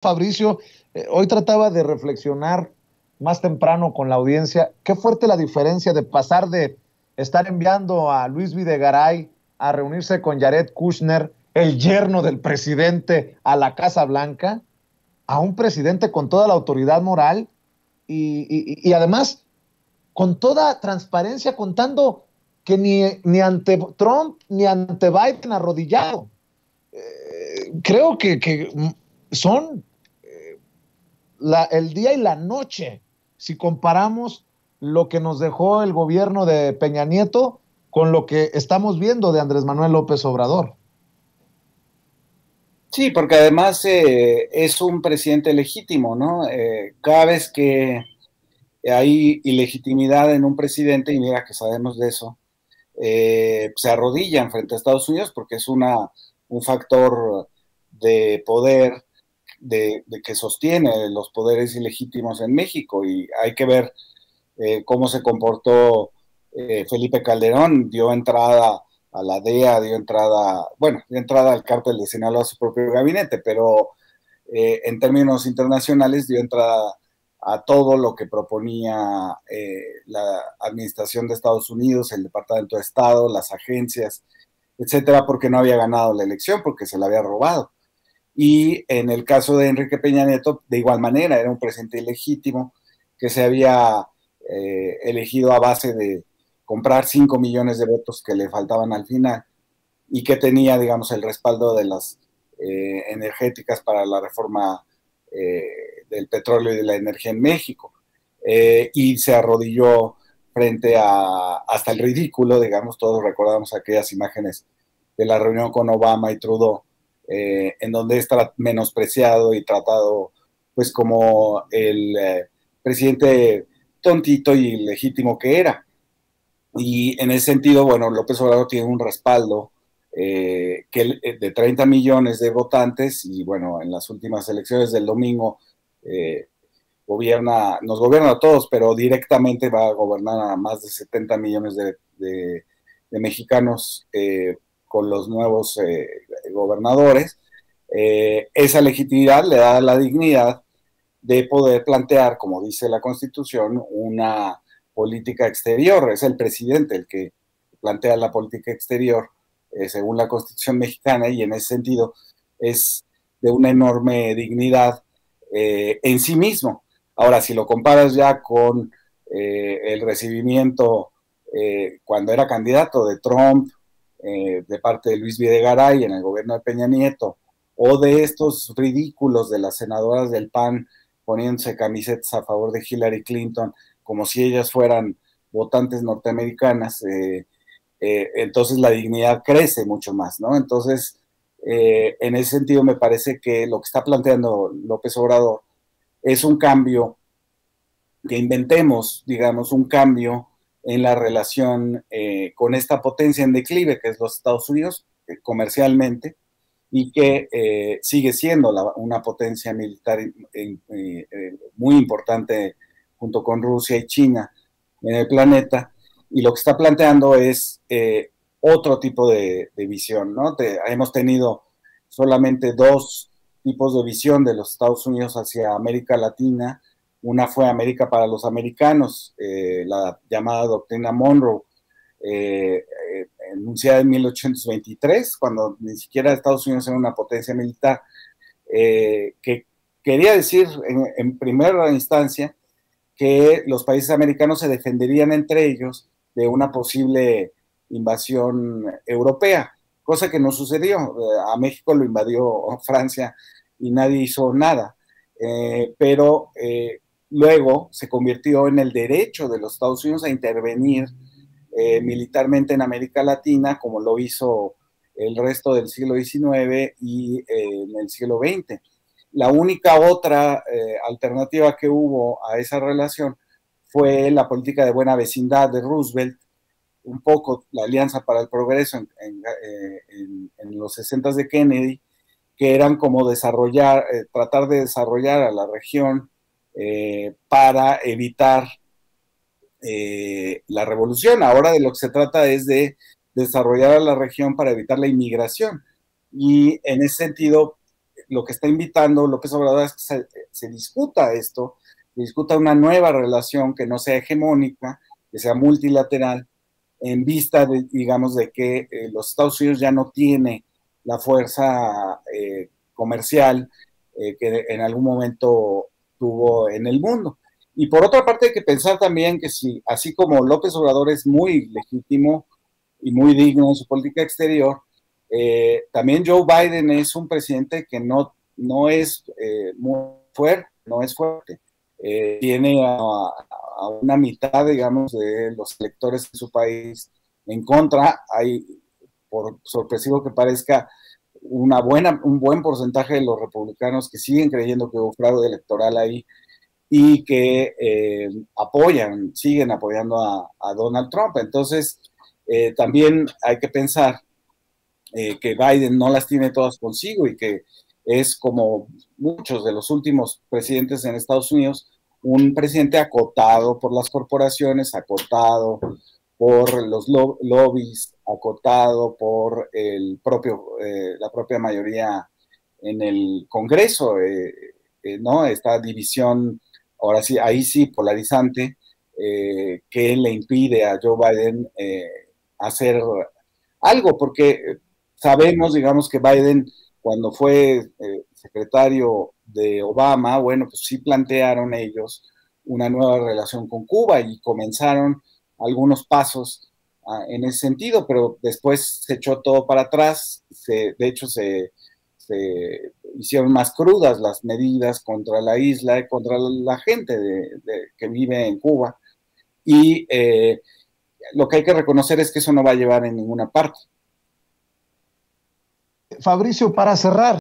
Fabricio, hoy trataba de reflexionar más temprano con la audiencia. Qué fuerte la diferencia de pasar de estar enviando a Luis Videgaray a reunirse con Jared Kushner, el yerno del presidente, a la Casa Blanca, a un presidente con toda la autoridad moral y además con toda transparencia, contando que ni ante Trump ni ante Biden arrodillado. Creo que son el día y la noche si comparamos lo que nos dejó el gobierno de Peña Nieto con lo que estamos viendo de Andrés Manuel López Obrador. Sí, porque además es un presidente legítimo, ¿no? Cada vez que hay ilegitimidad en un presidente, y mira que sabemos de eso, se arrodillan frente a Estados Unidos porque es un factor de poder de que sostiene los poderes ilegítimos en México, y hay que ver cómo se comportó Felipe Calderón. Dio entrada a la DEA, dio entrada al cártel de Sinaloa a su propio gabinete, pero en términos internacionales dio entrada a todo lo que proponía la administración de Estados Unidos, el Departamento de Estado, las agencias, etcétera, porque no había ganado la elección, porque se la había robado. Y en el caso de Enrique Peña Nieto, de igual manera, era un presidente ilegítimo que se había elegido a base de comprar 5 millones de votos que le faltaban al final, y que tenía, digamos, el respaldo de las energéticas para la reforma del petróleo y de la energía en México. Y se arrodilló frente a hasta el ridículo, digamos, todos recordamos aquellas imágenes de la reunión con Obama y Trudeau, en donde es menospreciado y tratado pues como el presidente tontito y legítimo que era. Y en ese sentido, bueno, López Obrador tiene un respaldo de 30 millones de votantes, y bueno, en las últimas elecciones del domingo eh, nos gobierna a todos, pero directamente va a gobernar a más de 70 millones de mexicanos con los nuevos gobernadores. Esa legitimidad le da la dignidad de poder plantear, como dice la Constitución, una política exterior. Es el presidente el que plantea la política exterior según la Constitución mexicana, y en ese sentido es de una enorme dignidad en sí mismo. Ahora, si lo comparas ya con el recibimiento cuando era candidato de Trump, de parte de Luis Videgaray en el gobierno de Peña Nieto, o de estos ridículos de las senadoras del PAN poniéndose camisetas a favor de Hillary Clinton, como si ellas fueran votantes norteamericanas, entonces la dignidad crece mucho más, ¿no? Entonces, en ese sentido me parece que lo que está planteando López Obrador es un cambio, que inventemos, digamos, un cambio en la relación con esta potencia en declive que es los Estados Unidos, comercialmente, y que sigue siendo una potencia militar muy importante junto con Rusia y China en el planeta. Y lo que está planteando es otro tipo de visión, ¿no? Hemos tenido solamente dos tipos de visión de los Estados Unidos hacia América Latina. Una fue América para los americanos, la llamada doctrina Monroe, enunciada en 1823, cuando ni siquiera Estados Unidos era una potencia militar, que quería decir en primera instancia que los países americanos se defenderían entre ellos de una posible invasión europea, cosa que no sucedió. A México lo invadió Francia y nadie hizo nada, pero luego se convirtió en el derecho de los Estados Unidos a intervenir militarmente en América Latina, como lo hizo el resto del siglo XIX y en el siglo XX. La única otra alternativa que hubo a esa relación fue la política de buena vecindad de Roosevelt, un poco la Alianza para el Progreso en los 60 de Kennedy, que eran como tratar de desarrollar a la región para evitar la revolución. Ahora de lo que se trata es de desarrollar a la región para evitar la inmigración. Y en ese sentido, lo que está invitando López Obrador es que se discuta esto, se discuta una nueva relación que no sea hegemónica, que sea multilateral, en vista, de, digamos, de que los Estados Unidos ya no tiene la fuerza comercial que en algún momento tuvo en el mundo. Y por otra parte hay que pensar también que si, así como López Obrador es muy legítimo y muy digno en su política exterior, también Joe Biden es un presidente que no es muy fuerte, no es fuerte. Tiene a una mitad, digamos, de los electores de su país en contra. Hay, por sorpresivo que parezca, un buen porcentaje de los republicanos que siguen creyendo que hubo fraude electoral ahí y que siguen apoyando a Donald Trump. Entonces, también hay que pensar que Biden no las tiene todas consigo y que es, como muchos de los últimos presidentes en Estados Unidos, un presidente acotado por las corporaciones, acotado por los lobbies, acotado por la propia mayoría en el Congreso, ¿no? Esta división, ahora sí, ahí sí, polarizante, que le impide a Joe Biden hacer algo, porque sabemos, digamos, que Biden, cuando fue secretario de Obama, bueno, pues sí plantearon ellos una nueva relación con Cuba y comenzaron algunos pasos en ese sentido, pero después se echó todo para atrás, de hecho se hicieron más crudas las medidas contra la isla y contra la gente que vive en Cuba, y lo que hay que reconocer es que eso no va a llevar en ninguna parte. Fabricio, para cerrar,